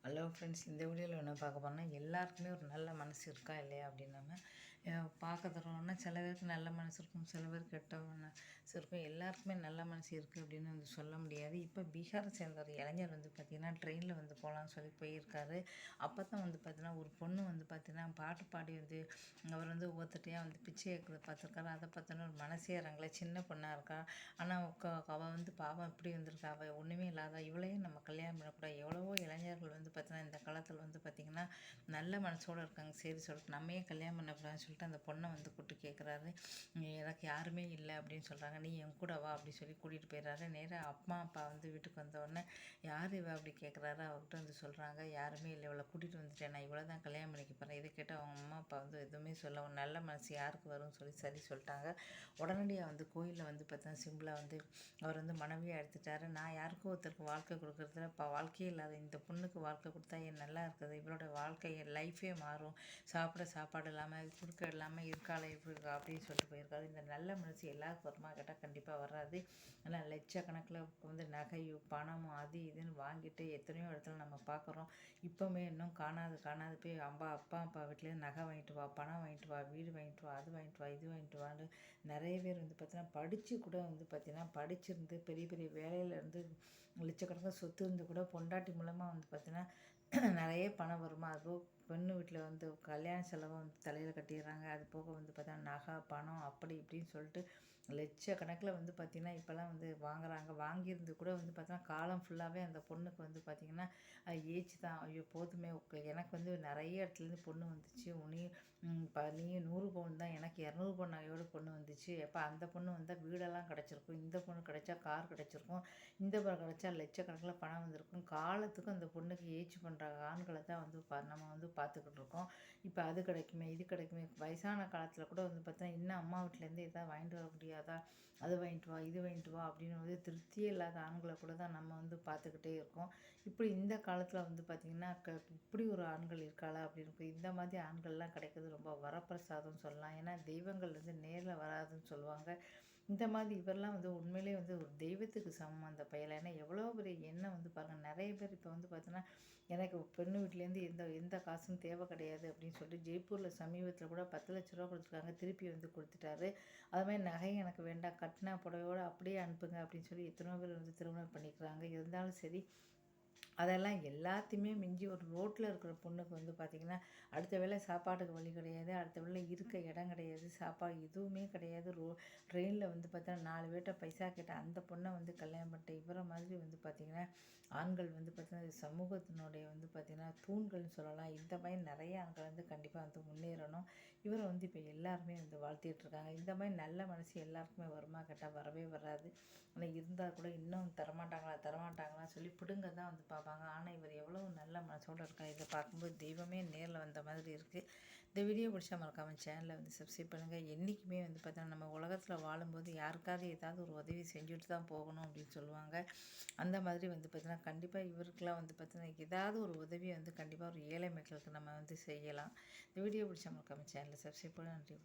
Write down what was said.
Hello friends, இந்த வீடியோவில் என்ன பார்க்க போறோம்னா, எல்லாருக்குமே ஒரு நல்ல மனசு இருக்கா இல்லையா அப்படின்னு நம்ம பார்க்க தரோம்னா, சில பேருக்கு நல்ல மனசு இருக்கும், சில பேருக்கு கெட்ட மனசு இருக்கும். எல்லாருக்குமே நல்ல மனசு இருக்குது அப்படின்னு வந்து சொல்ல முடியாது. இப்போ பீகாரை சேர்ந்த ஒரு இளைஞர் வந்து பார்த்திங்கன்னா ட்ரெயினில் வந்து போகலான்னு சொல்லி போயிருக்காரு. அப்போ தான் வந்து பார்த்திங்கன்னா ஒரு பொண்ணு வந்து பார்த்திங்கன்னா பாட்டு பாடி வந்து அவர் வந்து ஒவ்வொருத்தட்டையாக வந்து பிச்சை எடுக்கிறத பார்த்துருக்காரு. அதை பார்த்தோன்னா ஒரு மனசே இறங்கல. சின்ன பொண்ணாக இருக்கா, ஆனால் அவள் வந்து பாவம் இப்படி வந்திருக்கா, அவள் ஒன்றுமே இல்லாத இவளையும் நம்ம கல்யாணம் பண்ணக்கூடாது. எவ்வளவோ இளைஞர்கள் வந்து பார்த்தீங்கன்னா இந்த காலத்தில் வந்து பார்த்திங்கன்னா நல்ல மனசோடு இருக்காங்க. சரி சொல்லிட்டு நம்ம ஏன் கல்யாணம் பண்ணக்கூடாதுன்னு சொல்லிட்டு அந்த பொண்ணை வந்து கூப்பிட்டு கேட்குறாரு. எனக்கு யாருமே இல்லை அப்படின்னு சொல்கிறாங்க, நீ என் கூட வா அப்படி சொல்லி கூட்டிகிட்டு போயிடுறாரு. நேராக அம்மா அப்பா வந்து வீட்டுக்கு வந்தோடனே யார் இவ அப்படி கேட்குறாரு. அவர்கிட்ட வந்து சொல்கிறாங்க, யாருமே இல்லை, இவளை கூட்டிகிட்டு வந்துட்டேன், நான் இவ்வளோ தான் கல்யாணம் பண்ணிக்க போகிறேன். இதை கேட்டு அவங்க அம்மா அப்பா வந்து எதுவுமே சொல்ல, ஒரு நல்ல மனசு யாருக்கு வரும்னு சொல்லி சரி சொல்லிட்டாங்க. உடனடியாக வந்து கோயிலில் வந்து பார்த்தா சிம்பிளாக வந்து அவர் வந்து மனைவியாக எடுத்துட்டாரு. நான் யாருக்கும் ஒருத்தருக்கு வாழ்க்கை கொடுக்குறதுல இப்போ வாழ்க்கையே இல்லாத இந்த பொண்ணுக்கு வாழ்க்கை கொடுத்தா ஏன் நல்லா இருக்குது, இவளோட வாழ்க்கை லைஃபே மாறும், சாப்பிட சாப்பாடு இல்லாமல் குறுக்க இல்லாமல் இருக்கால எப்படி இருக்கா அப்படின்னு சொல்லிட்டு போயிருக்காரு. இந்த நல்ல மனசு எல்லாருக்கும் வருமா கேட்டால் கண்டிப்பாக வராது. ஆனால் லட்சக்கணக்கில் வந்து நகையும் பணமும் அது இதுன்னு வாங்கிட்டு எத்தனையோ இடத்துல நம்ம பார்க்குறோம். இப்போவுமே இன்னும் காணாது போய் அப்பா வீட்டிலேருந்து நகை வாங்கிட்டு வா, பணம் வாங்கிட்டு வா, வீடு வாங்கிட்டு வா, அது வாங்கிட்டு வா, இது வாங்கிட்டு வான்னு நிறைய பேர் வந்து பார்த்தீங்கன்னா படித்து கூட வந்து பார்த்திங்கன்னா படிச்சிருந்து பெரிய பெரிய வேலையில் இருந்து லட்சக்கணக்கான சொத்து இருந்து கூட பொண்டாட்டி மூலமாக வந்து பார்த்திங்கன்னா நிறைய பணம் வருமா. அதுவும் பெண்ணு வீட்டில் வந்து கல்யாண செலவை வந்து தலையில் கட்டிடுறாங்க. அது போக வந்து பார்த்தா நகை பணம் அப்படி இப்படின்னு சொல்லிட்டு லட்சக்கணக்கில் வந்து பார்த்திங்கன்னா இப்போல்லாம் வந்து வாங்குறாங்க. வாங்கியிருந்து கூட வந்து பார்த்தீங்கன்னா காலம் ஃபுல்லாகவே அந்த பொண்ணுக்கு வந்து பார்த்திங்கன்னா ஏஜ் தான். ஐயோ போதுமே, எனக்கு வந்து நிறைய இடத்துலேருந்து பொண்ணு வந்துச்சு, நீ 100 பவுன் தான், எனக்கு 200 பவுன் நகையோட பொண்ணு வந்துச்சு. எப்போ அந்த பொண்ணு வந்தால் வீடெல்லாம் கிடச்சிருக்கும், இந்த பொண்ணு கிடைச்சா கார் கிடச்சிருக்கும், இந்த பொண்ணு கிடைச்சா லட்சக்கணக்கில் பணம் வந்திருக்கும். காலத்துக்கும் அந்த பொண்ணுக்கு ஏஜ் பண்ணுற ஆண்களை தான் வந்து நம்ம வந்து பார்த்துக்கிட்டு இருக்கோம். இப்போ அது கிடைக்குமே இது கிடைக்குமே, வயசான காலத்தில் கூட வந்து பார்த்தா இன்னும் அம்மா வீட்டிலேருந்து எதாவது வாங்கிட்டு வர முடியாதா, அது வாங்கிட்டு வா இது வாங்கிட்டு வா அப்படின்னு வந்து திருப்தியே இல்லாத ஆண்களை கூட தான் நம்ம வந்து பார்த்துக்கிட்டே இருக்கோம். இப்படி இந்த காலத்தில் வந்து பார்த்திங்கன்னா இப்படி ஒரு ஆண்கள் இருக்காளா அப்படின்னு இந்த மாதிரி ஆண்கள்லாம் கிடைக்கிறது ரொம்ப வரப்பிரசாதம்னு சொல்லலாம். ஏன்னா தெய்வங்கள் வந்து நேரில் வராதுன்னு சொல்லுவாங்க. இந்த மாதிரி இவரெல்லாம் வந்து உண்மையிலே வந்து ஒரு தெய்வத்துக்கு சமம் அந்த பையலை. ஏன்னா எவ்வளோ பெரிய எண்ணம் வந்து பாருங்கள். நிறைய பேர் இப்போ வந்து பார்த்தோன்னா எனக்கு பெண்ணு வீட்டிலேருந்து எந்த எந்த காசும் தேவை கிடையாது அப்படின்னு சொல்லிட்டு ஜெய்ப்பூரில் சமீபத்தில் கூட 10 லட்ச ரூபா கொடுத்துருக்காங்க, திருப்பி வந்து கொடுத்துட்டாரு. அதுமாதிரி நகை எனக்கு வேண்டாம், கட்டின புடவையோடு அப்படியே அனுப்புங்க அப்படின்னு சொல்லி எத்தனையோ பேர் வந்து திருமணம் பண்ணிக்கிறாங்க. இருந்தாலும் சரி, அதெல்லாம் எல்லாத்தையுமே மிஞ்சி ஒரு ரோட்டில் இருக்கிற பொண்ணுக்கு வந்து பார்த்திங்கன்னா அடுத்த வேளை சாப்பாட்டுக்கு வழி கிடையாது, அடுத்த வேளை இருக்க இடம் கிடையாது, சாப்பாடு எதுவுமே கிடையாது. ட்ரெயினில் வந்து பார்த்தீங்கன்னா 4 பேர்கிட்ட பைசா கேட்ட அந்த பொண்ணை வந்து கல்யாணம் பண்ணிட்டு இவரை மாதிரி வந்து பார்த்திங்கன்னா ஆண்கள் வந்து பார்த்திங்கன்னா சமூகத்தினுடைய வந்து பார்த்திங்கன்னா தூண்கள்னு சொல்லலாம். இந்த மாதிரி நிறைய ஆண்கள் வந்து கண்டிப்பாக வந்து முன்னேறணும். இவரை வந்து இப்போ எல்லாருமே வந்து வாழ்த்திட்டுருக்காங்க. இந்த மாதிரி நல்ல மனசு எல்லாருக்குமே வருமா கேட்டால் வரவே வராது. ஆனால் இருந்தால் கூட இன்னும் தரமாட்டாங்களான்னு சொல்லி பிடுங்க தான் வந்து பார்ப்பாங்க. ஆனால் இவர் எவ்வளோ நல்ல மனசோடு இருக்கார். இதை பார்க்கும்போது தெய்வமே நேரில் வந்த மாதிரி இருக்குது. இந்த வீடியோ பிடிச்சா மறக்காமல் சேனலை வந்து சப்ஸ்கிரைப் பண்ணுங்கள். என்றைக்குமே வந்து பார்த்தோன்னா நம்ம உலகத்தில் வாழும்போது யாருக்காவது ஏதாவது ஒரு உதவி செஞ்சுட்டு தான் போகணும் அப்படின்னு சொல்லுவாங்க. அந்த மாதிரி வந்து பார்த்தீங்கன்னா கண்டிப்பாக இவருக்கெலாம் வந்து பார்த்தீங்கன்னா ஏதாவது ஒரு உதவியை வந்து கண்டிப்பாக ஒரு ஏழை மக்களுக்கு நம்ம வந்து செய்யலாம். இந்த வீடியோ பிடிச்சா மறக்காமல் சேனலை சப்ஸ்கிரைப் பண்ண. நன்றி.